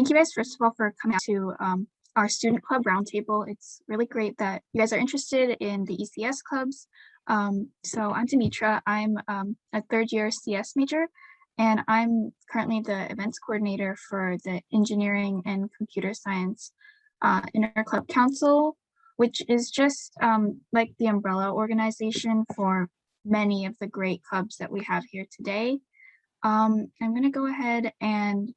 thank you guys, first of all, for coming out to our student club roundtable. It's really great that you guys are interested in the ECS clubs. So I'm Demetra. I'm a third year CS major, and I'm currently the events coordinator for the engineering and computer science interclub council, which is just like the umbrella organization for many of the great clubs that we have here today. I'm going to go ahead and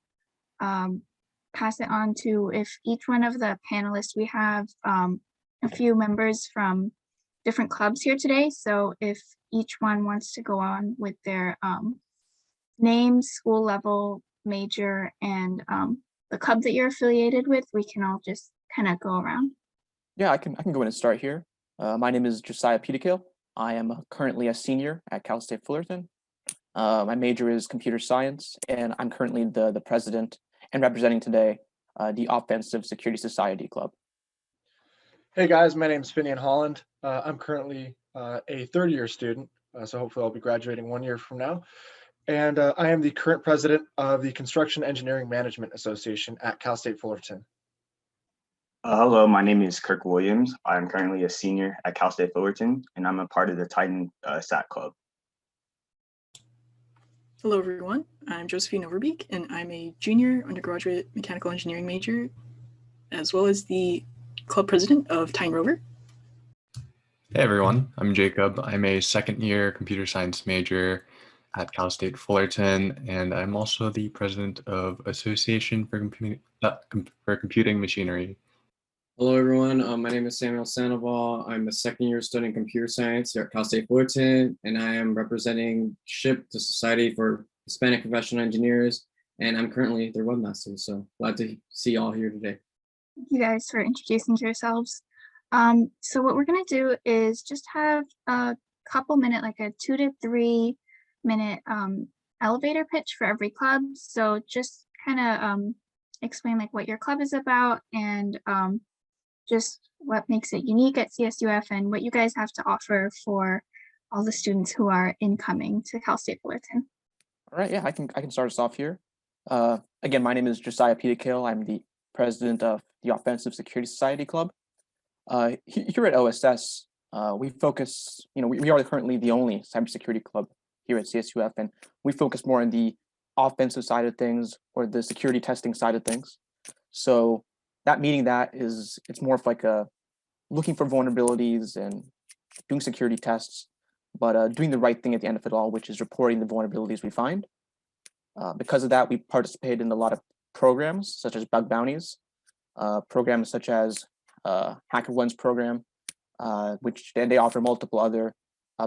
pass it on to if each one of the panelists, we have a few members from different clubs here today. So if each one wants to go on with their name, school level, major, and the club that you're affiliated with, we can all just kind of go around. Yeah, I can go in and start here. My name is Josiah Peterkill. I am currently a senior at Cal State Fullerton. My major is computer science, and I'm currently the president and representing today the Offensive Security Society Club. Hey guys, my name is Finian Holland. I'm currently a third year student, so hopefully I'll be graduating 1 year from now. And I am the current president of the Construction Engineering Management Association at Cal State Fullerton. Hello, my name is Kirk Williams. I'm currently a senior at Cal State Fullerton, and I'm a part of the Titanstat Club. Hello, everyone. I'm Josephine Overbeek, and I'm a junior undergraduate mechanical engineering major, as well as the club president of Rover. Hey, everyone. I'm Jacob. I'm a second year computer science major at Cal State Fullerton, and I'm also the president of Association for Computing Machinery. Hello, everyone. My name is Samuel Sandoval. I'm a second year studying computer science here at Cal State Fullerton, and I am representing SHIP, the Society for Hispanic Professional Engineers, and I'm currently their webmaster. So glad to see you all here today. Thank you guys for introducing yourselves. So what we're going to do is just have a couple minute, like a 2 to 3 minute elevator pitch for every club. So just kind of explain like what your club is about and just what makes it unique at CSUF and what you guys have to offer for all the students who are incoming to Cal State Fullerton. All right, yeah, I can start us off here. Again, my name is Josiah Peterkill. I'm the president of the Offensive Security Society Club. Here at OSS, we focus, we are currently the only cybersecurity club here at CSUF, and we focus more on the offensive side of things or the security testing side of things. So that meaning that is, it's more of like looking for vulnerabilities and doing security tests, but doing the right thing at the end of it all, which is reporting the vulnerabilities we find. Because of that, we participate in a lot of programs such as bug bounties, programs such as HackerOne's program, which they offer multiple other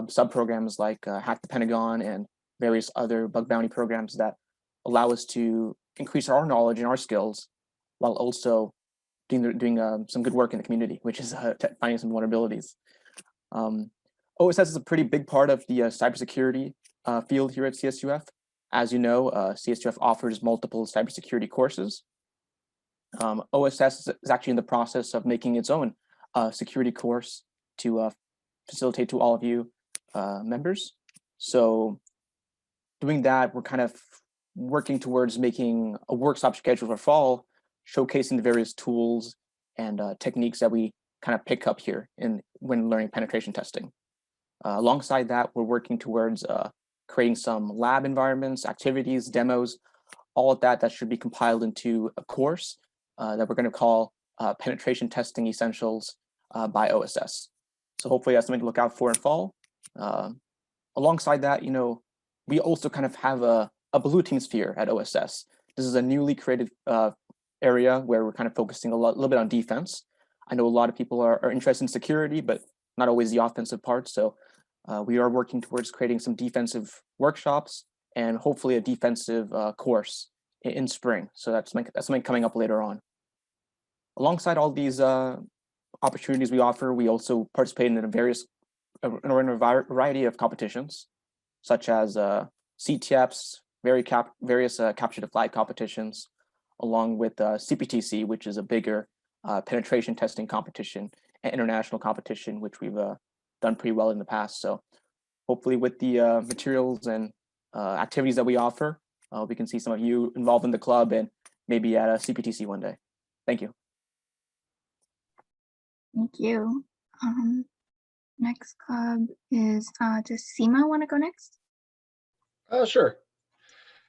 sub-programs like Hack the Pentagon and various other bug bounty programs that allow us to increase our knowledge and our skills while also doing some good work in the community, which is finding some vulnerabilities. OSS is a pretty big part of the cybersecurity field here at CSUF. As you know, CSUF offers multiple cybersecurity courses. OSS is actually in the process of making its own security course to facilitate to all of you members. So doing that, we're kind of working towards making a workshop schedule for fall, showcasing the various tools and techniques that we kind of pick up here when learning penetration testing. Alongside that, we're working towards creating some lab environments, activities, demos, all of that should be compiled into a course that we're going to call Penetration Testing Essentials by OSS. So hopefully that's something to look out for in fall. Alongside that, we also kind of have a blue team sphere at OSS. This is a newly created area where we're kind of focusing a little bit on defense. I know a lot of people are interested in security, but not always the offensive part. So we are working towards creating some defensive workshops and hopefully a defensive course in spring. So that's something coming up later on. Alongside all these opportunities we offer, we also participate in a variety of competitions, such as CTFs, various capture the flag competitions, along with CPTC, which is a bigger penetration testing competition and international competition, which we've done pretty well in the past. So hopefully with the materials and activities that we offer, we can see some of you involved in the club and maybe at a CPTC one day. Thank you. Thank you. Next club is, does Seema want to go next? Sure.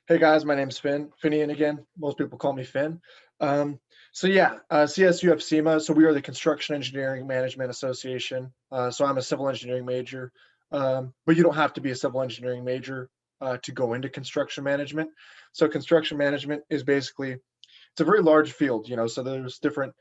Hey guys, my name's Finian again. Most people call me Finn. So yeah, CSUF SEMA. So we are the Construction Engineering Management Association. So I'm a civil engineering major, but you don't have to be a civil engineering major to go into construction management. So construction management is basically, it's a very large field, so there's different,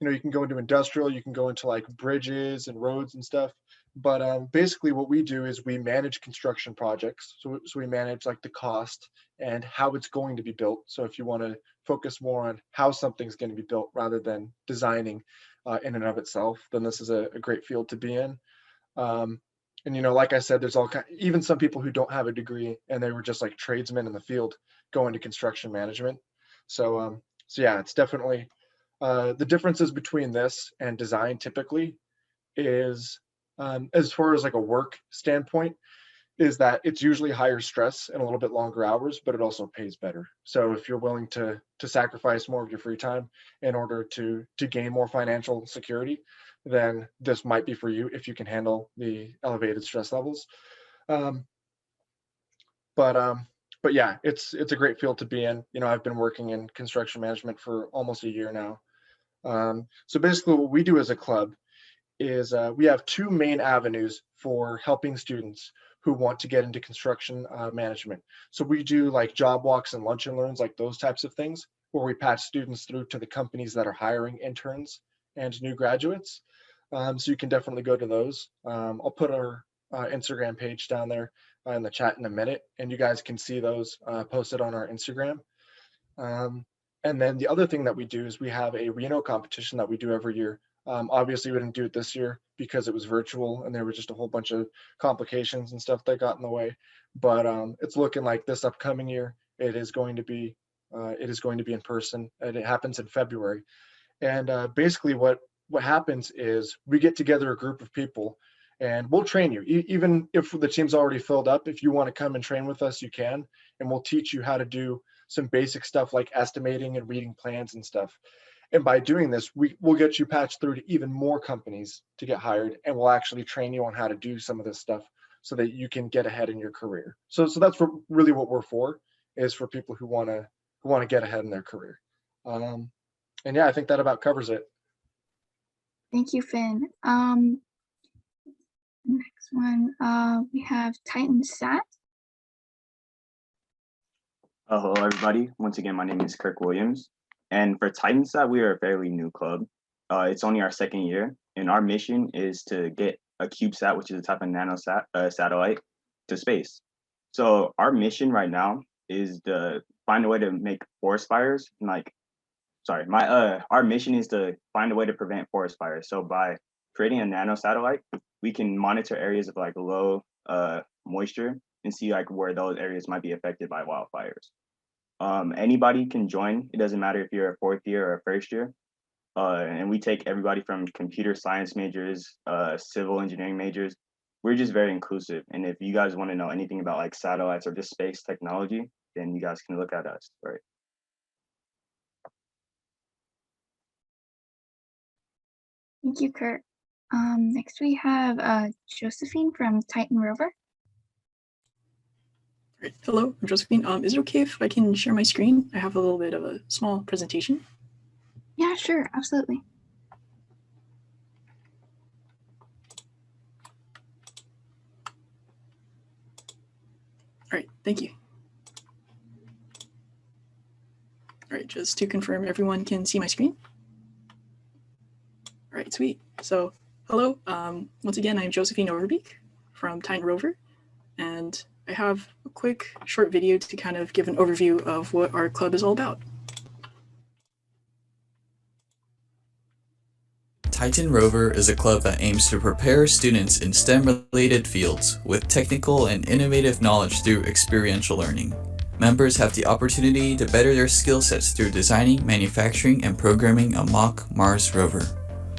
you can go into industrial, you can go into like bridges and roads and stuff. But basically what we do is we manage construction projects. So we manage like the cost and how it's going to be built. So if you want to focus more on how something's going to be built rather than designing in and of itself, then this is a great field to be in. And like I said, there's even some people who don't have a degree and they were just like tradesmen in the field going to construction management. So yeah, it's definitely the differences between this and design typically is, as far as like a work standpoint, is that it's usually higher stress and a little bit longer hours, but it also pays better. So if you're willing to sacrifice more of your free time in order to gain more financial security, then this might be for you if you can handle the elevated stress levels. But yeah, it's a great field to be in. I've been working in construction management for almost a year now. So basically what we do as a club is we have two main avenues for helping students who want to get into construction management. So we do like job walks and lunch and learns, like those types of things, where we patch students through to the companies that are hiring interns and new graduates. So you can definitely go to those. I'll put our Instagram page down there in the chat in a minute, and you guys can see those posted on our Instagram. And then the other thing that we do is we have a Reno competition that we do every year. Obviously we didn't do it this year because it was virtual and there were just a whole bunch of complications and stuff that got in the way. But it's looking like this upcoming year, it is going to be in person, and it happens in February. And basically what happens is we get together a group of people and we'll train you. Even if the team's already filled up, if you want to come and train with us, you can, and we'll teach you how to do some basic stuff like estimating and reading plans and stuff. And by doing this, we'll get you patched through to even more companies to get hired, and we'll actually train you on how to do some of this stuff so that you can get ahead in your career. So that's really what we're for, is for people who want to get ahead in their career. And yeah, I think that about covers it. Thank you, Finn. Next one, we have Titanstat. Hello, everybody. Once again, my name is Kirk Williams. And for Titanstat, we are a fairly new club. It's only our second year, and our mission is to get a CubeSat, which is a type of satellite, to space. So our mission right now is to find a way to make forest fires. Our mission is to find a way to prevent forest fires. So by creating a nano satellite, we can monitor areas of like low moisture and see like where those areas might be affected by wildfires. Anybody can join. It doesn't matter if you're a fourth year or a first year. And we take everybody from computer science majors, civil engineering majors. We're just very inclusive. And if you guys want to know anything about like satellites or just space technology, then you guys can look at us, right? Thank you, Kurt. Next we have Josephine from Titan Rover. Right. Hello, I'm Josephine. Is it okay if I can share my screen? I have a little bit of a small presentation. Yeah, sure, absolutely. All right, thank you. All right, just to confirm, everyone can see my screen? All right, sweet. So, hello. Once again, I'm Josephine Overbeek from Titan Rover, and I have a quick short video to kind of give an overview of what our club is all about. Titan Rover is a club that aims to prepare students in STEM-related fields with technical and innovative knowledge through experiential learning. Members have the opportunity to better their skill sets through designing, manufacturing, and programming a mock Mars rover.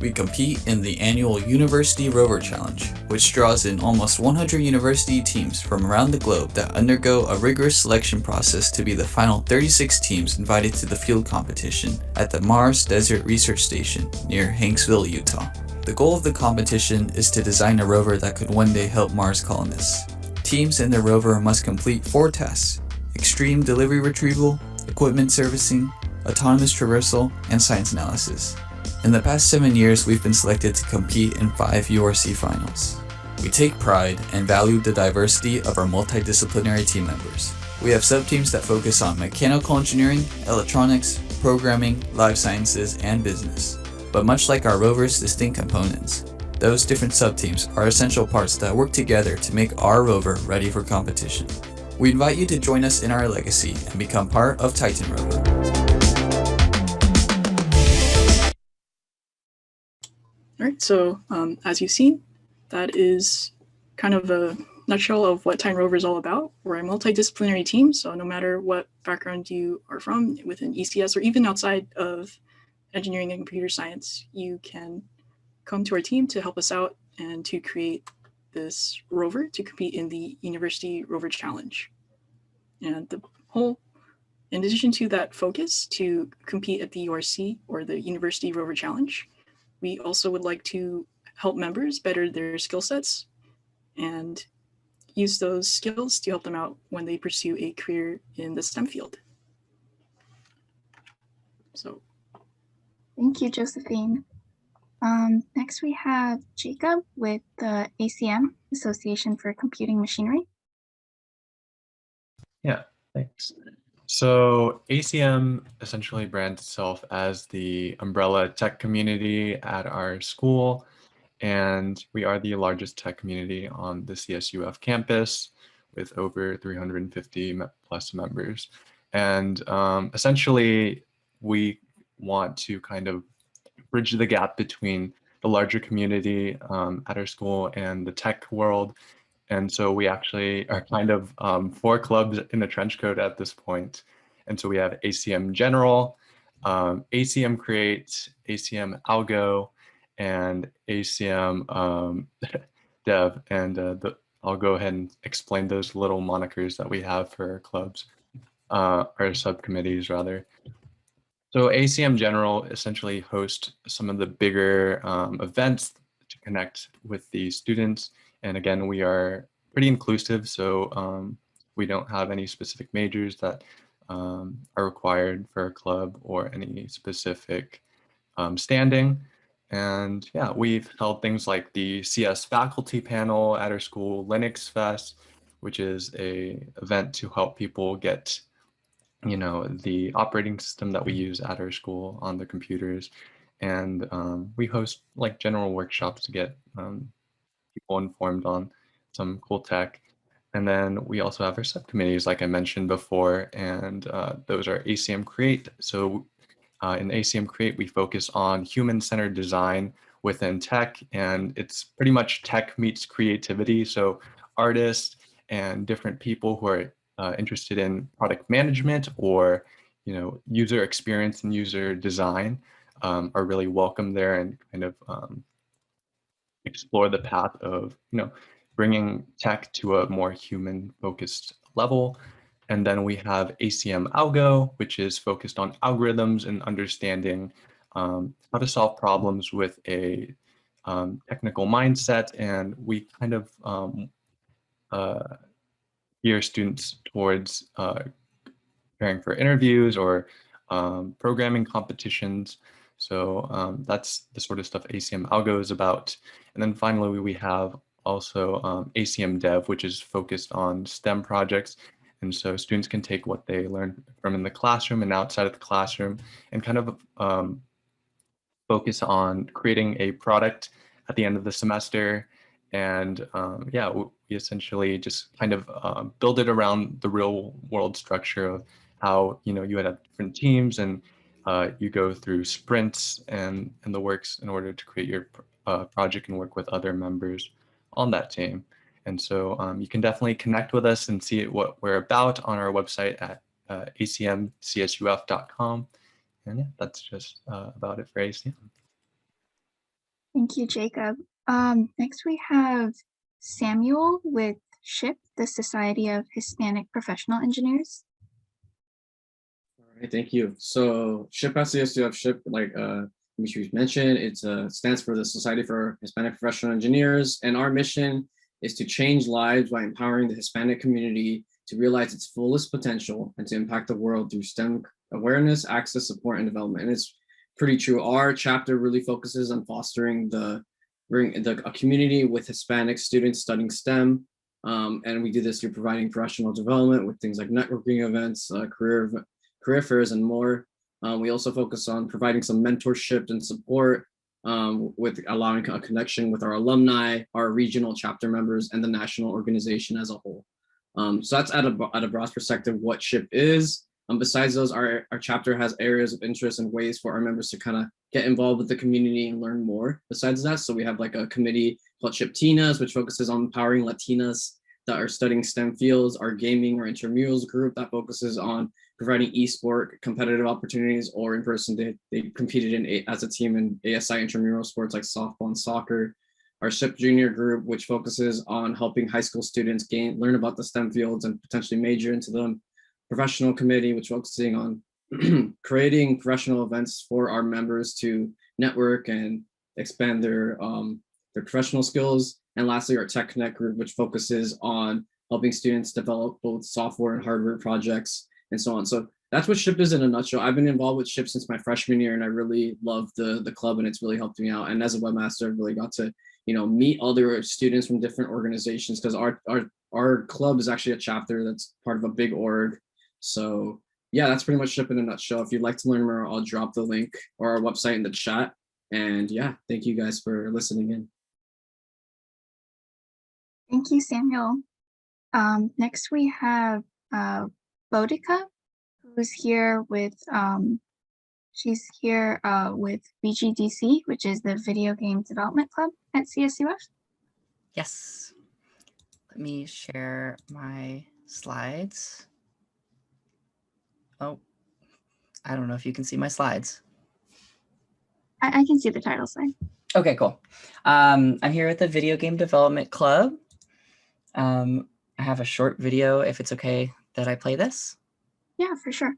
We compete in the annual University Rover Challenge, which draws in almost 100 university teams from around the globe that undergo a rigorous selection process to be the final 36 teams invited to the field competition at the Mars Desert Research Station near Hanksville, Utah. The goal of the competition is to design a rover that could one day help Mars colonists. Teams in the rover must complete 4 tests: extreme delivery retrieval, equipment servicing, autonomous traversal, and science analysis. In the past 7 years, we've been selected to compete in 5 URC finals. We take pride and value the diversity of our multidisciplinary team members. We have sub-teams that focus on mechanical engineering, electronics, programming, life sciences, and business. But much like our rover's distinct components, those different sub-teams are essential parts that work together to make our rover ready for competition. We invite you to join us in our legacy and become part of Titan Rover. All right, so as you've seen, that is kind of a nutshell of what Titan Rover is all about. We're a multidisciplinary team, so no matter what background you are from within ECS or even outside of engineering and computer science, you can come to our team to help us out and to create this rover to compete in the University Rover Challenge. And the whole, in addition to that focus to compete at the URC or the University Rover Challenge, we also would like to help members better their skill sets and use those skills to help them out when they pursue a career in the STEM field. So, Thank you, Josephine. Next we have Jacob with the ACM, Association for Computing Machinery. Yeah, thanks. So ACM essentially brands itself as the umbrella tech community at our school, and we are the largest tech community on the CSUF campus with over 350 plus members. And essentially, we want to kind of bridge the gap between the larger community at our school and the tech world. And so we actually are kind of 4 clubs in a trench coat at this point. And so we have ACM General, ACM Create, ACM Algo, and ACM Dev. And I'll go ahead and explain those little monikers that we have for our clubs, our subcommittees rather. So ACM General essentially hosts some of the bigger events to connect with the students. And again, we are pretty inclusive, so we don't have any specific majors that are required for a club or any specific standing. And yeah, we've held things like the CS faculty panel at our school, Linux Fest, which is a event to help people get the operating system that we use at our school on the computers. And we host like general workshops to get people informed on some cool tech. And then we also have our subcommittees, like I mentioned before, and those are ACM Create. So in ACM Create, we focus on human-centered design within tech, and it's pretty much tech meets creativity. So artists and different people who are interested in product management or user experience and user design are really welcome there and kind of explore the path of bringing tech to a more human focused level. And then we have ACM Algo, which is focused on algorithms and understanding how to solve problems with a technical mindset. And we kind of gear students towards preparing for interviews or programming competitions. So that's the sort of stuff ACM Algo is about. And then finally, we have also ACM Dev, which is focused on STEM projects. And so students can take what they learn from in the classroom and outside of the classroom and kind of focus on creating a product at the end of the semester. And yeah, we essentially just kind of build it around the real world structure of how you had different teams and you go through sprints and the works in order to create your project and work with other members on that team. And so you can definitely connect with us and see what we're about on our website at acmcsuf.com. And yeah, that's just about it for ACM. Thank you, Jacob. Next we have Samuel with SHIP, the Society of Hispanic Professional Engineers. All right, thank you. So SHIP at CSUF, SHIP, like Dimitri mentioned, it stands for the Society for Hispanic Professional Engineers, and our mission is to change lives by empowering the Hispanic community to realize its fullest potential and to impact the world through STEM awareness, access, support, and development. And it's pretty true. Our chapter really focuses on fostering a community with Hispanic students studying STEM. And we do this through providing professional development with things like networking events, career fairs, and more. We also focus on providing some mentorship and support with allowing a connection with our alumni, our regional chapter members, and the national organization as a whole. So that's at a broad perspective what SHIP is. Besides those, our chapter has areas of interest and ways for our members to kind of get involved with the community and learn more besides that. So we have like a committee called SHIP Tinas, which focuses on empowering Latinas that are studying STEM fields, our gaming or intramurals group that focuses on providing esport competitive opportunities, or in person they competed as a team in ASI intramural sports like softball and soccer. Our SHIP Junior group, which focuses on helping high school students learn about the STEM fields and potentially major into them. Professional committee, which focusing on creating professional events for our members to network and expand their professional skills. And lastly, our Tech Connect group, which focuses on helping students develop both software and hardware projects and so on. So that's what SHIP is in a nutshell. I've been involved with SHIP since my freshman year, and I really love the club, and it's really helped me out. And as a webmaster, I've really got to meet other students from different organizations, because our club is actually a chapter that's part of a big org. So yeah, that's pretty much SHIP in a nutshell. If you'd like to learn more, I'll drop the link or our website in the chat. And yeah, thank you guys for listening in. Thank you, Samuel. Next we have Boudica, who's here with she's here with VGDC, which is the Video Game Development Club at CSUF. Yes. Let me share my slides. Oh, I don't know if you can see my slides. I can see the title slide. Okay, cool. I'm here with the Video Game Development Club. I have a short video, if it's okay that I play this. Yeah, for sure.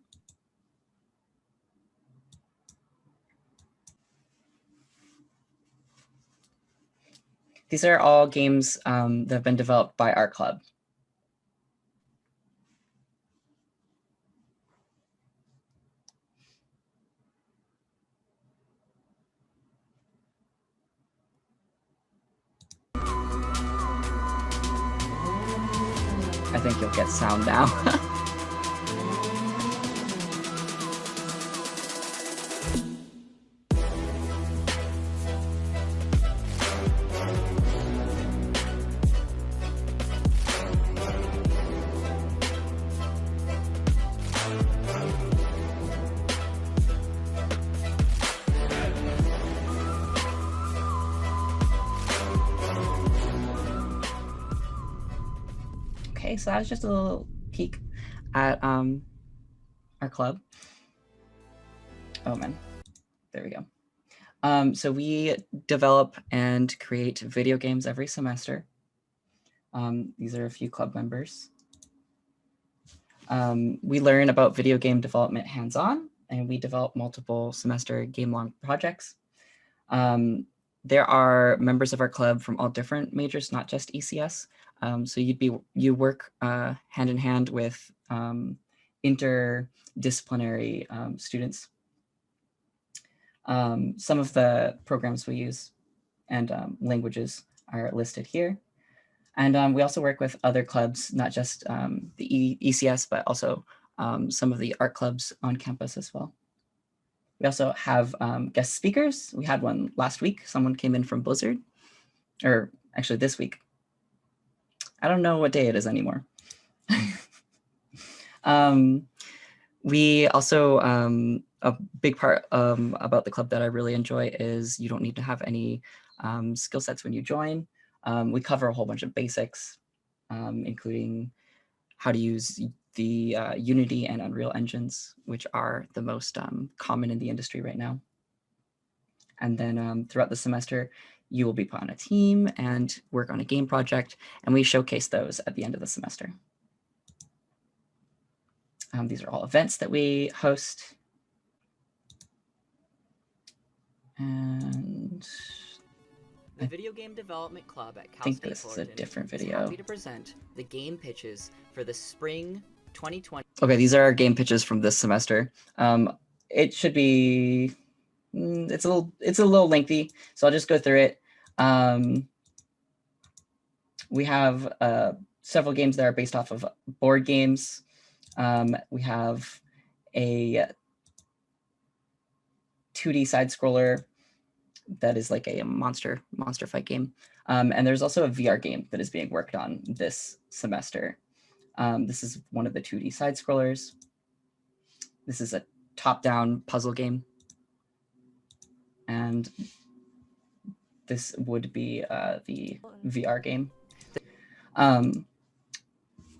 These are all games that have been developed by our club. I think you'll get sound now. Okay, so that was just a little peek at our club. Oh man, there we go. So we develop and create video games every semester. These are a few club members. We learn about video game development hands-on, and we develop multiple semester game-long projects. There are members of our club from all different majors, not just ECS. So you work hand in hand with interdisciplinary students. Some of the programs we use and languages are listed here. And we also work with other clubs, not just the ECS, but also some of the art clubs on campus as well. We also have guest speakers. We had one last week. Someone came in from Blizzard, or actually this week. I don't know what day it is anymore. We also, a big part about the club that I really enjoy is you don't need to have any skill sets when you join. We cover a whole bunch of basics, including how to use the Unity and Unreal engines, which are the most common in the industry right now. And then throughout the semester, you will be put on a team and work on a game project, and we showcase those at the end of the semester. These are all events that we host. And the Video Game Development Club at I Cal think State this is a Fullerton different is video. happy to present the game pitches for the spring 2020. Okay, these are our game pitches from this semester. It should be, it's a little lengthy, so I'll just go through it. We have several games that are based off of board games. We have a 2D side scroller that is like a monster fight game. And there's also a VR game that is being worked on this semester. This is one of the 2D side scrollers. This is a top-down puzzle game. And this would be the VR game.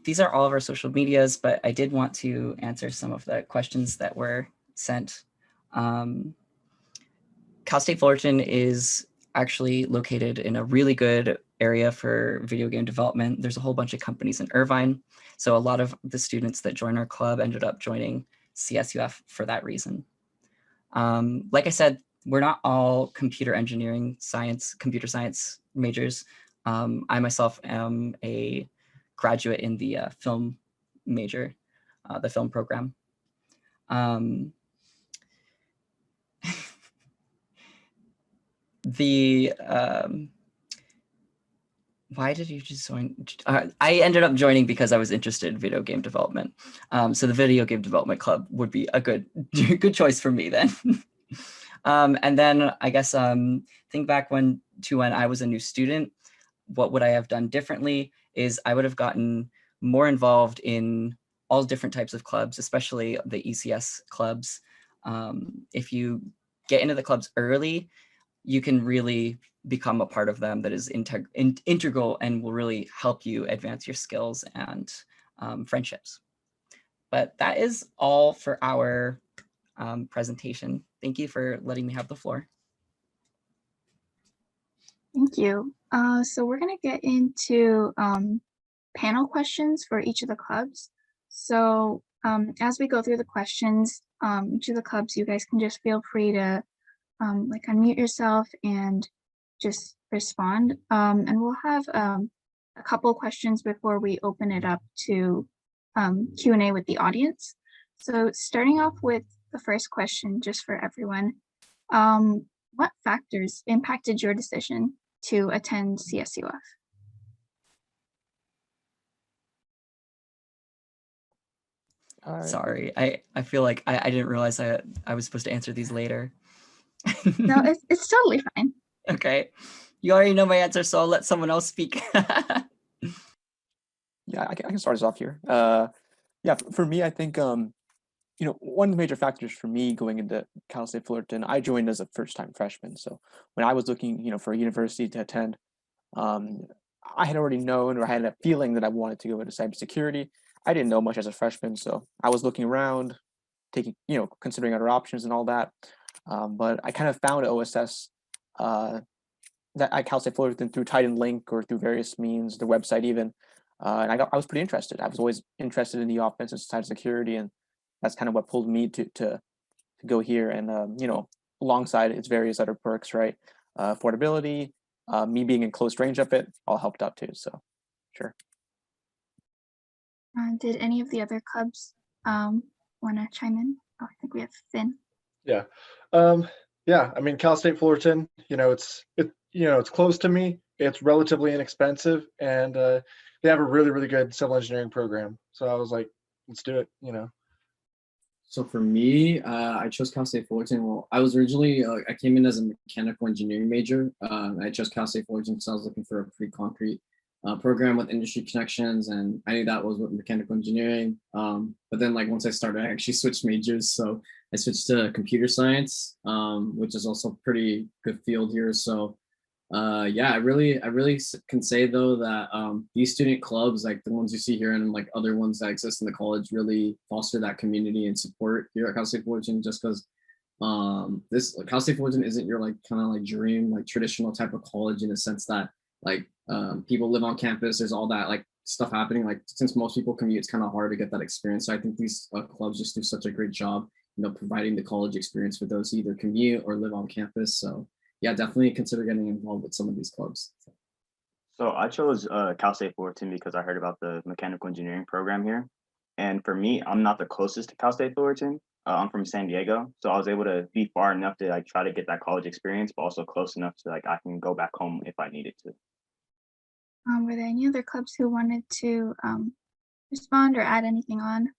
These are all of our social medias, but I did want to answer some of the questions that were sent. Cal State Fullerton is actually located in a really good area for video game development. There's a whole bunch of companies in Irvine. So a lot of the students that join our club ended up joining CSUF for that reason. Like I said, we're not all computer engineering science, computer science majors. I myself am a graduate in the film major, the film program. Why did you just join? I ended up joining because I was interested in video game development. So the video game development club would be a good choice for me then. And then I guess think back when I was a new student, what would I have done differently is I would have gotten more involved in all different types of clubs, especially the ECS clubs. If you get into the clubs early, you can really become a part of them that is integral and will really help you advance your skills and friendships. But that is all for our presentation. Thank you for letting me have the floor. Thank you. So we're going to get into panel questions for each of the clubs. So as we go through the questions, each of the clubs, you guys can just feel free to like unmute yourself and just respond. And we'll have a couple questions before we open it up to Q&A with the audience. So starting off with the first question, just for everyone, what factors impacted your decision to attend CSUF? Sorry, I feel like I didn't realize I was supposed to answer these later. No, it's totally fine. Okay. You already know my answer, so I'll let someone else speak. Yeah, I can start us off here. Yeah, for me, I think one of the major factors for me going into Cal State Fullerton, I joined as a first-time freshman. So when I was looking, for a university to attend, I had already known, or I had a feeling that I wanted to go into cybersecurity. I didn't know much as a freshman, so I was looking around, considering other options and all that. But I kind of found OSS that at Cal State Fullerton through Titan Link or through various means, the website even, and I was pretty interested. I was always interested in the offensive side of security, and that's kind of what pulled me to go here. And alongside its various other perks, right? Affordability, me being in close range of it, all helped out too. So, sure. Did any of the other clubs want to chime in? Oh, I think we have Finn. Yeah. Yeah, I mean, Cal State Fullerton, it's close to me. It's relatively inexpensive, and they have a really, really good civil engineering program. So I was like, let's do it, So for me, I chose Cal State Fullerton. Well, I was originally, I came in as a mechanical engineering major. I chose Cal State Fullerton because I was looking for a pretty concrete program with industry connections, and I knew that was what mechanical engineering. But then once I started, I actually switched majors. So I switched to computer science, which is also a pretty good field here. So yeah, I really can say though that these student clubs, like the ones you see here and other ones that exist in the college, really foster that community and support here at Cal State Fullerton, just because This Cal State Fullerton isn't your like kind of like dream like traditional type of college in the sense that like people live on campus. There's all that like stuff happening. Like since most people commute, it's kind of hard to get that experience. So I think these clubs just do such a great job, providing the college experience for those who either commute or live on campus. So yeah, definitely consider getting involved with some of these clubs. So I chose Cal State Fullerton because I heard about the mechanical engineering program here. And for me, I'm not the closest to Cal State Fullerton. I'm from San Diego, so I was able to be far enough to like try to get that college experience, but also close enough to like I can go back home if I needed to. Were there any other clubs who wanted to respond or add anything on?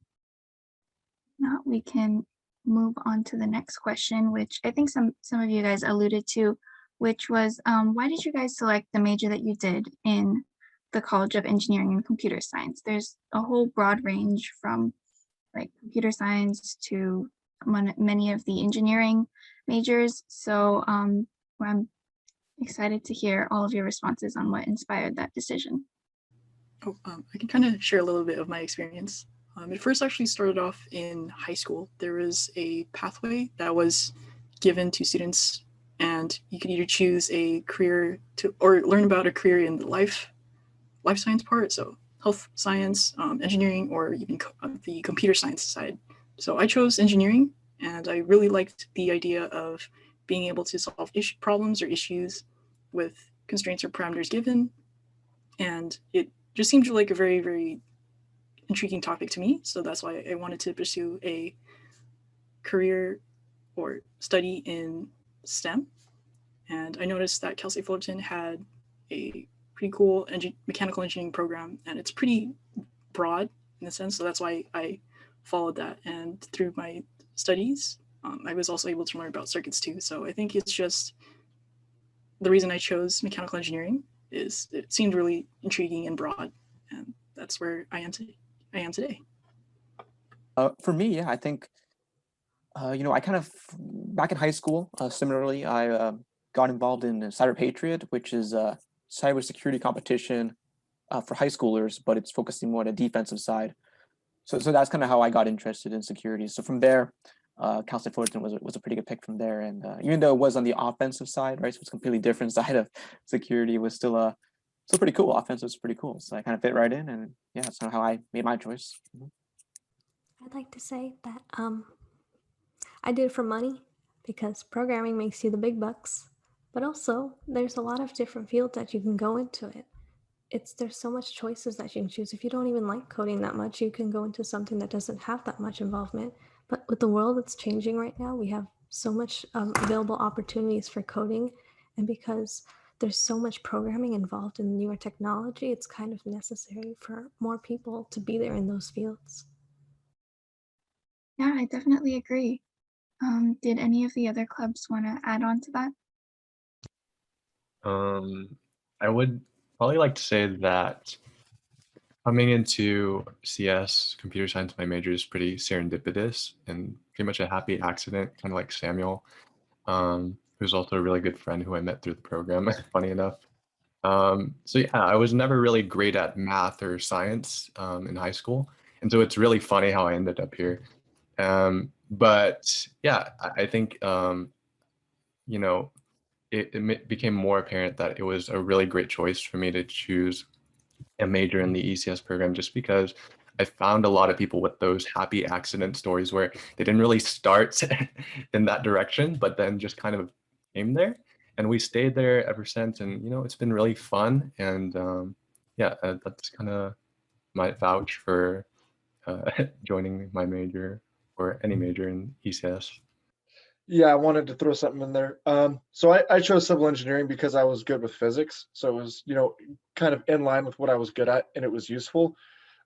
No, we can move on to the next question, which I think some of you guys alluded to, which was why did you guys select the major that you did in the College of Engineering and Computer Science? There's a whole broad range from like computer science to many of the engineering majors. So I'm excited to hear all of your responses on what inspired that decision. I can kind of share a little bit of my experience. It first actually started off in high school. There was a pathway that was given to students, and you could either choose a career or learn about a career in the life science part, so health science, engineering, or even the computer science side. So I chose engineering, and I really liked the idea of being able to solve problems or issues with constraints or parameters given. And it just seemed like a very, very intriguing topic to me. So that's why I wanted to pursue a career or study in STEM. And I noticed that Cal State Fullerton had a pretty cool mechanical engineering program, and it's pretty broad in a sense. So that's why I followed that. And through my studies, I was also able to learn about circuits too. So I think it's just the reason I chose mechanical engineering is it seemed really intriguing and broad, and that's where I am today. For me, yeah, I think, I kind of, back in high school, similarly, I got involved in Cyber Patriot, which is a cybersecurity competition for high schoolers, but it's focusing more on the defensive side. So that's kind of how I got interested in security. So from there, Cal State Fullerton was a pretty good pick from there. And even though it was on the offensive side, right, so it's a completely different side of security, it was still pretty cool. Offensive was pretty cool. So I kind of fit right in, and yeah, that's kind of how I made my choice. I'd like to say that I did it for money because programming makes you the big bucks, but also there's a lot of different fields that you can go into it. There's so much choices that you can choose. If you don't even like coding that much, you can go into something that doesn't have that much involvement. But with the world that's changing right now, we have so much available opportunities for coding, and because there's so much programming involved in newer technology, it's kind of necessary for more people to be there in those fields. Yeah, I definitely agree. Did any of the other clubs want to add on to that? I would probably like to say that coming into CS, computer science, my major is pretty serendipitous and pretty much a happy accident, kind of like Samuel, who's also a really good friend who I met through the program, funny enough. So yeah, I was never really great at math or science in high school. And so it's really funny how I ended up here. But yeah, I think, it became more apparent that it was a really great choice for me to choose a major in the ECS program, just because I found a lot of people with those happy accident stories where they didn't really start in that direction, but then just kind of came there. And we stayed there ever since. And, it's been really fun. And yeah, that's kind of my vouch for joining my major or any major in ECS. Yeah, I wanted to throw something in there. So I chose civil engineering because I was good with physics. So it was, kind of in line with what I was good at, and it was useful.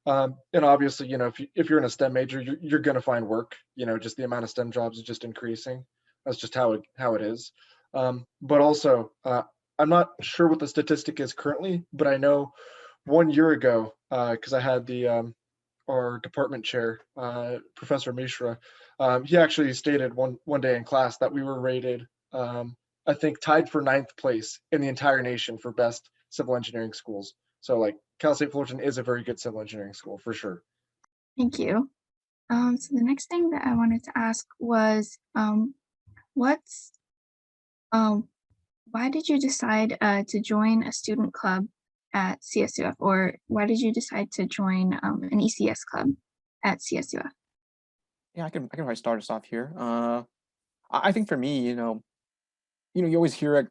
And obviously, if you're in a STEM major, you're going to find work. Just the amount of STEM jobs is just increasing. That's just how it is. But also, I'm not sure what the statistic is currently, but I know 1 year ago, because I had our department chair, Professor Mishra, he actually stated one day in class that we were rated, I think, tied for 9th place in the entire nation for best civil engineering schools. So like Cal State Fullerton is a very good civil engineering school for sure. Thank you. So the next thing that I wanted to ask was, what's why did you decide to join a student club at CSUF, or why did you decide to join an ECS club at CSUF? Yeah, I can probably start us off here. I think for me, you always hear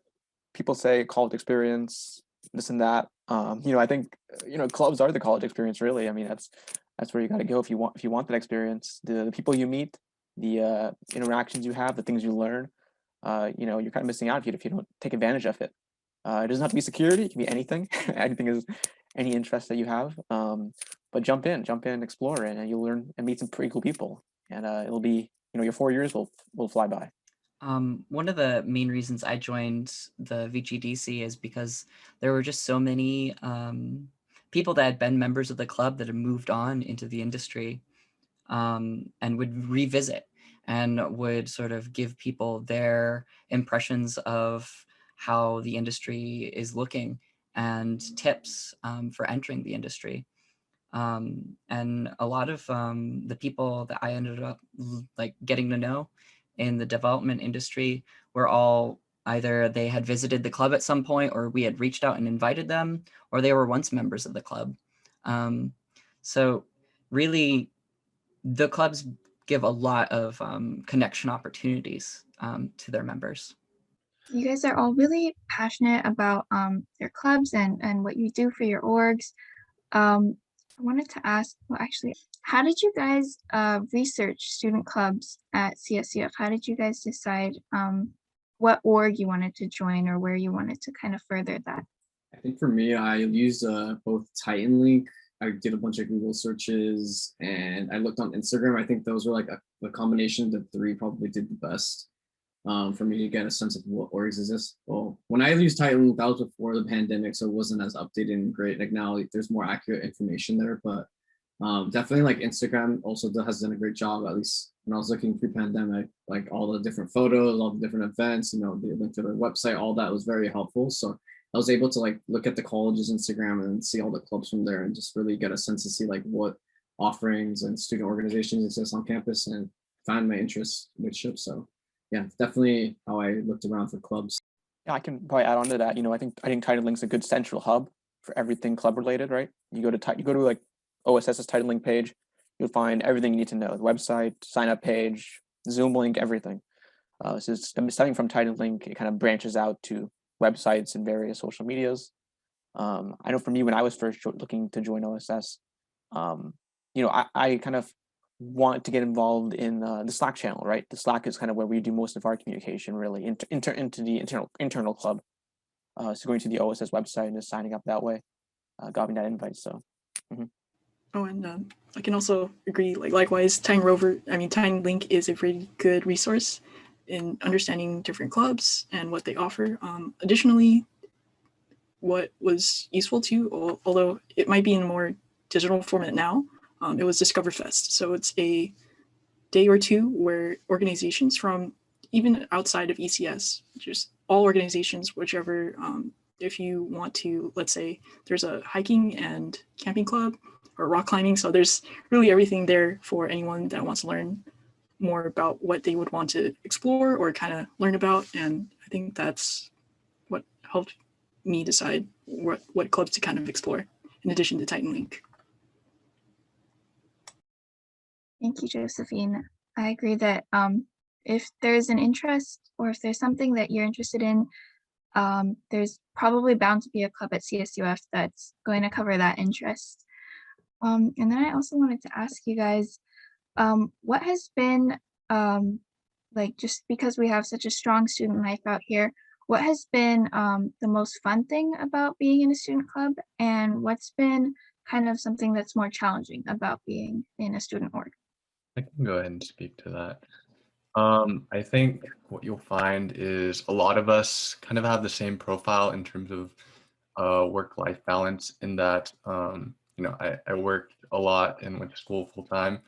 people say college experience, this and that. I think clubs are the college experience, really. I mean, that's where you got to go if you want that experience. The people you meet, the interactions you have, the things you learn. You're kind of missing out if you don't take advantage of it. It doesn't have to be security; it can be anything. Anything is any interest that you have. But jump in, explore, and you'll learn and meet some pretty cool people. And it'll be your 4 years will fly by. One of the main reasons I joined the VGDC is because there were just so many people that had been members of the club that had moved on into the industry and would revisit and would sort of give people their impressions of how the industry is looking and tips for entering the industry. And a lot of the people that I ended up getting to know in the development industry were all either they had visited the club at some point, or we had reached out and invited them, or they were once members of the club. So really, the clubs give a lot of connection opportunities to their members. You guys are all really passionate about your clubs and what you do for your orgs. I wanted to ask, well, actually, how did you guys research student clubs at CSUF? How did you guys decide what org you wanted to join or where you wanted to kind of further that? I think for me, I used both Titan Link. I did a bunch of Google searches and I looked on Instagram. I think those were like a combination of the three probably did the best for me to get a sense of what orgs exist. Well, when I used Titan Link, that was before the pandemic, so it wasn't as updated and great. Like now, there's more accurate information there, but definitely like Instagram also has done a great job. At least when I was looking pre-pandemic, like all the different photos, all the different events, the link to their website, all that was very helpful. So I was able to like look at the college's Instagram and see all the clubs from there and just really get a sense to see like what offerings and student organizations exist on campus and find my interests with SHIP. So yeah, definitely how I looked around for clubs. Yeah, I can probably add on to that. I think Titan Link's a good central hub for everything club related, right? You go to like OSS's Titan Link page, you'll find everything you need to know: the website, sign up page, Zoom link, everything. So starting from Titan Link, it kind of branches out to websites and various social medias. I know for me, when I was first looking to join OSS, I kind of want to get involved in the Slack channel, right? The Slack is kind of where we do most of our communication, really, into the internal club. So going to the OSS website and just signing up that way got me that invite. So. Mm-hmm. Oh, and I can also agree. Likewise, Titan Link is a pretty good resource in understanding different clubs and what they offer. Additionally, what was useful too, although it might be in a more digital format now, it was Discoverfest. So it's a day or two where organizations from even outside of ECS, just all organizations, whichever, if you want to, let's say there's a hiking and camping club or rock climbing. So there's really everything there for anyone that wants to learn more about what they would want to explore or kind of learn about. And I think that's what helped me decide what clubs to kind of explore in addition to Titan Link. Thank you, Josephine. I agree that if there's an interest or if there's something that you're interested in, there's probably bound to be a club at CSUF that's going to cover that interest. And then I also wanted to ask you guys, what has been, just because we have such a strong student life out here, what has been the most fun thing about being in a student club, and what's been kind of something that's more challenging about being in a student org? I can go ahead and speak to that. I think what you'll find is a lot of us kind of have the same profile in terms of work-life balance, in that I worked a lot and went to school full-time,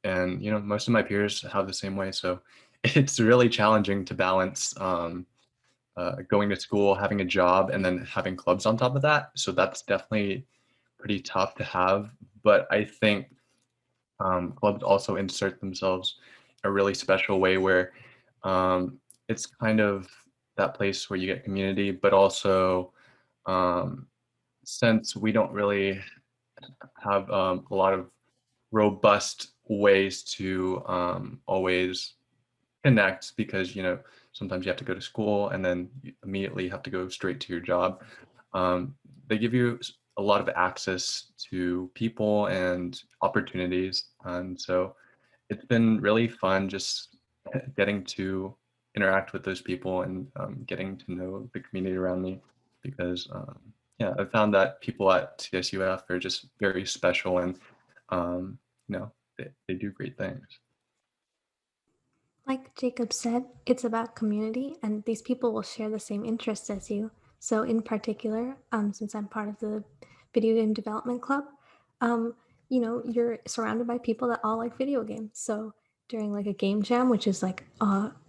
and most of my peers have the same way. So it's really challenging to balance going to school, having a job, and then having clubs on top of that. So that's definitely pretty tough to have. But I think clubs also insert themselves a really special way where it's kind of that place where you get community, but also since we don't really have a lot of robust ways to always connect, because sometimes you have to go to school and then you immediately have to go straight to your job. They give you a lot of access to people and opportunities, and so it's been really fun just getting to interact with those people and getting to know the community around me, because yeah, I found that people at CSUF are just very special, and they do great things. Like Jacob said, it's about community, and these people will share the same interests as you. So, in particular, since I'm part of the video game development club, you're surrounded by people that all like video games. So, during like a game jam, which is like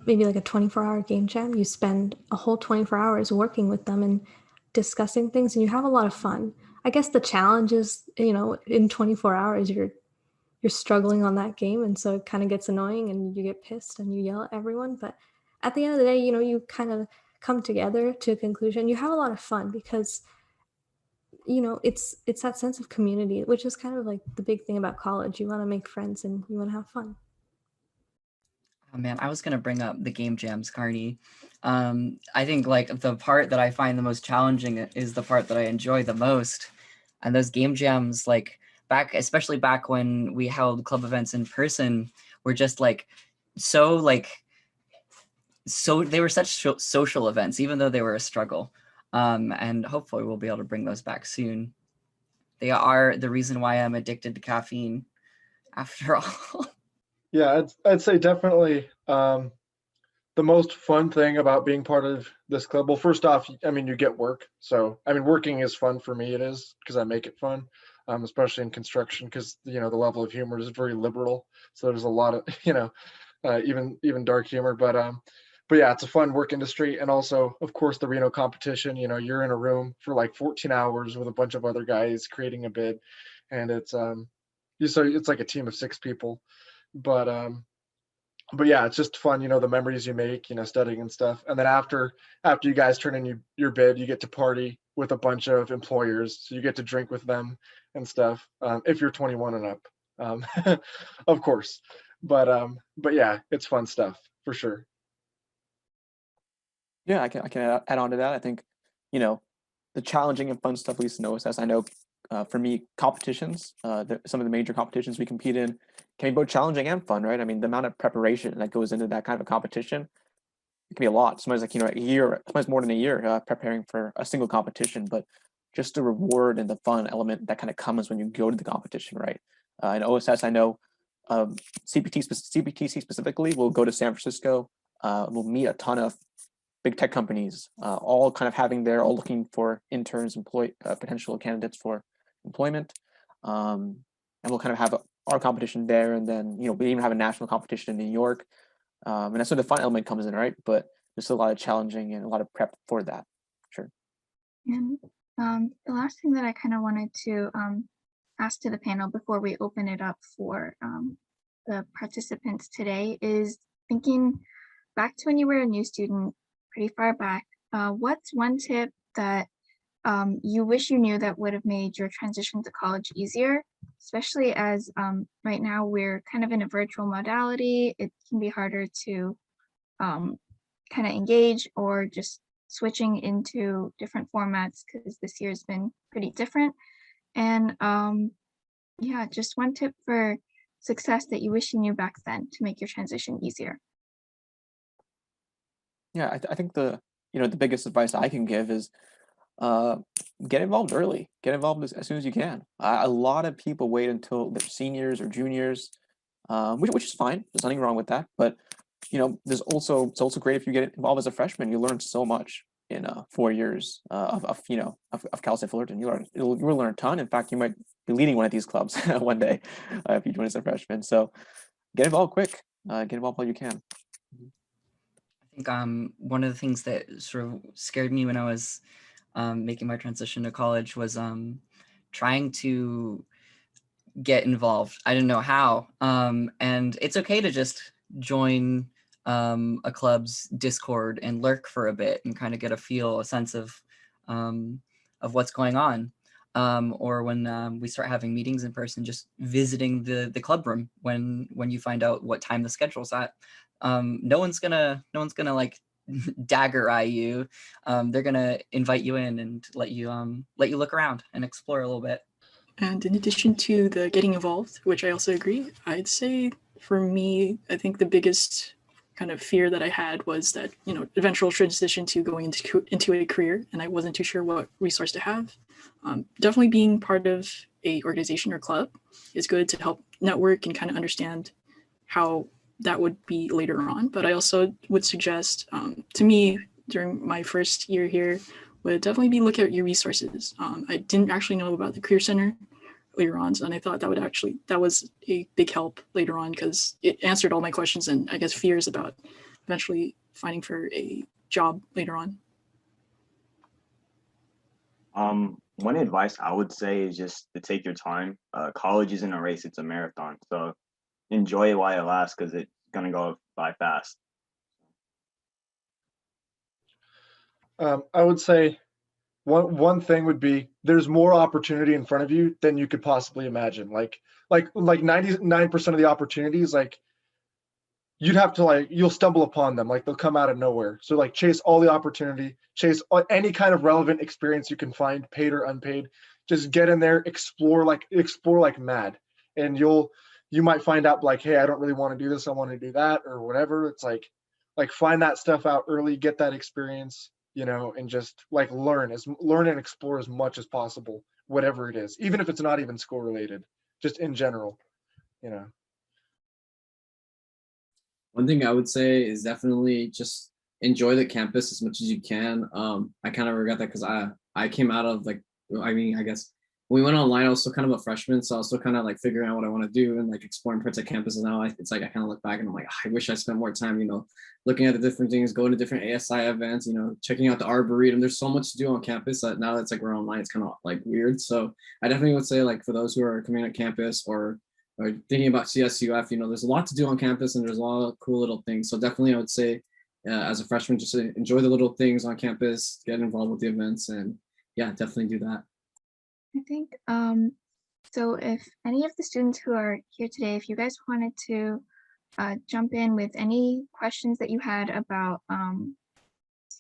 maybe like a 24-hour game jam, you spend a whole 24 hours working with them and discussing things, and you have a lot of fun. I guess the challenge is, in 24 hours, you're struggling on that game, and so it kind of gets annoying and you get pissed and you yell at everyone, but at the end of the day, you kind of come together to a conclusion. You have a lot of fun because it's that sense of community, which is kind of like the big thing about college. You want to make friends and you want to have fun. Oh man, I was gonna bring up the game jams, Carney. I think like the part that I find the most challenging is the part that I enjoy the most. And those game jams, like especially back when we held club events in person, were just so they were such social events, even though they were a struggle. And hopefully we'll be able to bring those back soon. They are the reason why I'm addicted to caffeine, after all. Yeah, I'd say definitely the most fun thing about being part of this club. Well, first off, I mean, you get work. So, I mean, working is fun for me. It is, because I make it fun, especially in construction, because, the level of humor is very liberal. So there's a lot of, even dark humor. But yeah, it's a fun work industry. And also, of course, the Reno competition, you're in a room for like 14 hours with a bunch of other guys creating a bid. And it's like a team of 6 people. But yeah, it's just fun, the memories you make, studying and stuff. And then after you guys turn in your bid, you get to party with a bunch of employers. So you get to drink with them and stuff, if you're 21 and up, of course. But yeah, it's fun stuff for sure. Yeah, I can add on to that. I think, the challenging and fun stuff, at least in OSS, I know for me, competitions, some of the major competitions we compete in can be both challenging and fun, right? I mean, the amount of preparation that goes into that kind of a competition, it can be a lot. Sometimes like, a year, sometimes more than a year preparing for a single competition, but just the reward and the fun element that kind of comes when you go to the competition, right? In OSS, I know CPTC specifically will go to San Francisco, we'll meet a ton of big tech companies, all kind of all looking for interns, potential candidates for employment. And we'll kind of have our competition there. And then, we even have a national competition in New York. And that's where the fun element comes in, right? But there's a lot of challenging and a lot of prep for that. Sure. And the last thing that I kind of wanted to ask to the panel before we open it up for the participants today is thinking back to when you were a new student, pretty far back, what's one tip that you wish you knew that would have made your transition to college easier, especially as right now we're kind of in a virtual modality. It can be harder to kind of engage, or just switching into different formats because this year has been pretty different. And yeah, just one tip for success that you wish you knew back then to make your transition easier. Yeah, I think the biggest advice I can give is get involved early. Get involved as soon as you can. A lot of people wait until they're seniors or juniors, which is fine. There's nothing wrong with that. But it's also great if you get involved as a freshman. You learn so much in 4 years of Cal State Fullerton. You'll learn a ton. In fact, you might be leading one of these clubs one day if you join as a freshman. So get involved quick. Get involved while you can. I think one of the things that sort of scared me when I was making my transition to college was trying to get involved. I didn't know how. And it's okay to just join a club's Discord and lurk for a bit and kind of get a sense of what's going on. Or when we start having meetings in person, just visiting the club room when you find out what time the schedule's at. No one's gonna like dagger eye you. They're gonna invite you in and let you look around and explore a little bit. And in addition to the getting involved, which I also agree, I'd say for me, I think the biggest kind of fear that I had was that, eventual transition to going into a career, and I wasn't too sure what resource to have. Definitely being part of a organization or club is good to help network and kind of understand how that would be later on. But I also would suggest, to me, during my first year here, would definitely be look at your resources. I didn't actually know about the Career Center later on, and I thought that was a big help later on because it answered all my questions and I guess fears about eventually finding for a job later on. One advice I would say is just to take your time. College isn't a race, it's a marathon. So enjoy it while it lasts because it's gonna go by fast. I would say one thing would be there's more opportunity in front of you than you could possibly imagine. Like 99% of the opportunities, like you'd have to you'll stumble upon them, like they'll come out of nowhere. So like chase all the opportunity, chase any kind of relevant experience you can find, paid or unpaid. Just get in there, explore like mad, and you might find out like, hey, I don't really want to do this, I want to do that or whatever. It's like find that stuff out early, get that experience, and just like learn and explore as much as possible, whatever it is, even if it's not even school related, just in general. One thing I would say is definitely just enjoy the campus as much as you can. I kind of regret that because I came out of I guess when we went online, I was still kind of a freshman, so I was still kind of like figuring out what I want to do and like exploring parts of campus. And now it's like I kind of look back and I'm like, I wish I spent more time, looking at the different things, going to different ASI events, checking out the Arboretum. There's so much to do on campus that now that's like we're online, it's kind of like weird. So I definitely would say like for those who are coming on campus or thinking about CSUF, there's a lot to do on campus and there's a lot of cool little things. So definitely I would say as a freshman, just enjoy the little things on campus, get involved with the events, and yeah, definitely do that. I think, so if any of the students who are here today, if you guys wanted to jump in with any questions that you had about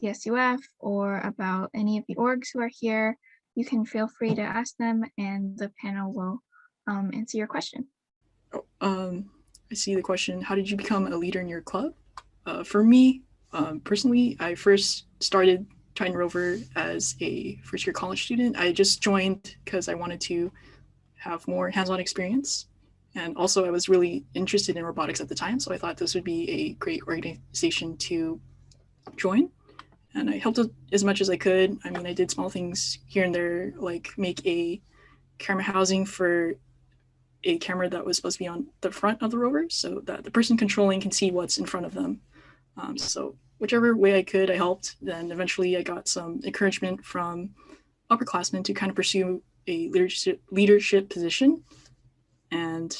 CSUF or about any of the orgs who are here, you can feel free to ask them and the panel will answer your question. I see the question, how did you become a leader in your club? For me, personally, I first started Titan Rover as a first-year college student. I just joined because I wanted to have more hands-on experience. And also I was really interested in robotics at the time, so I thought this would be a great organization to join. And I helped as much as I could. I mean, I did small things here and there, like make a camera housing for a camera that was supposed to be on the front of the rover so that the person controlling can see what's in front of them. So whichever way I could, I helped. Then eventually I got some encouragement from upperclassmen to kind of pursue a leadership position. And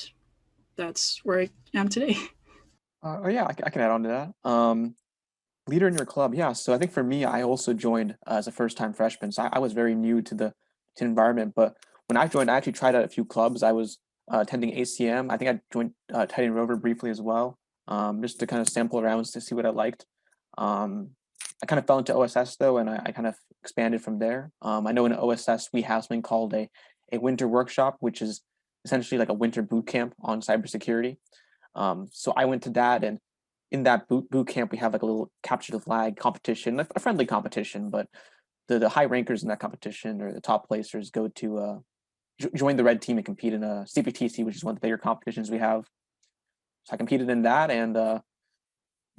that's where I am today. Yeah, I can add on to that. Leader in your club, yeah. So I think for me, I also joined as a first-time freshman. So I was very new to the environment. But when I joined, I actually tried out a few clubs. I was attending ACM. I think I joined Titan Rover briefly as well, just to kind of sample around to see what I liked. I kind of fell into OSS though, and I kind of expanded from there. I know in OSS we have something called a winter workshop, which is essentially like a winter boot camp on cybersecurity. So I went to that, and in that boot camp we have like a little capture the flag competition, a friendly competition, but the high rankers in that competition or the top placers go to join the red team and compete in a CPTC, which is one of the bigger competitions we have. So I competed in that, and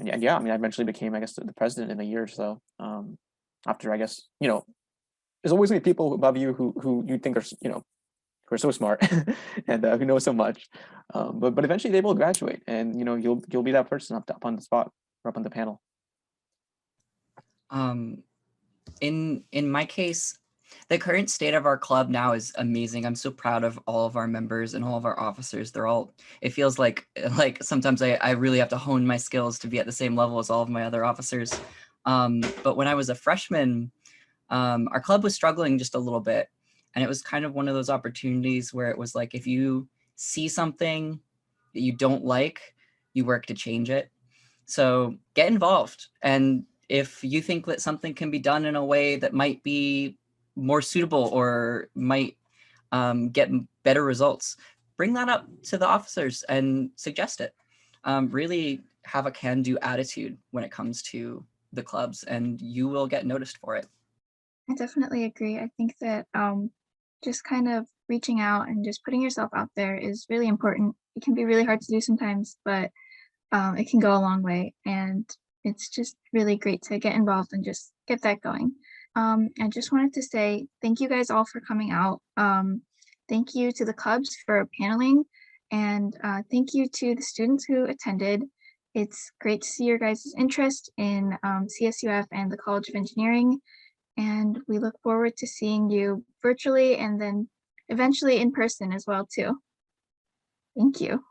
yeah, I mean, I eventually became, I guess, the president in a year or so. After, I guess, there's always gonna be people above you who you think are, who are so smart and who know so much, but eventually they will graduate, and you'll be that person up on the spot or up on the panel. In my case, The current state of our club now is amazing. I'm so proud of all of our members and all of our officers. They're all, it feels like sometimes I really have to hone my skills to be at the same level as all of my other officers. But when I was a freshman, our club was struggling just a little bit. And it was kind of one of those opportunities where it was like, if you see something that you don't like, you work to change it. So get involved. And if you think that something can be done in a way that might be more suitable or might get better results, bring that up to the officers and suggest it. Really have a can-do attitude when it comes to the clubs, and you will get noticed for it. I definitely agree. I think that just kind of reaching out and just putting yourself out there is really important. It can be really hard to do sometimes, but it can go a long way. And it's just really great to get involved and just get that going. I just wanted to say thank you guys all for coming out. Thank you to the clubs for paneling, and thank you to the students who attended. It's great to see your guys' interest in CSUF and the College of Engineering, and we look forward to seeing you virtually and then eventually in person as well too. Thank you.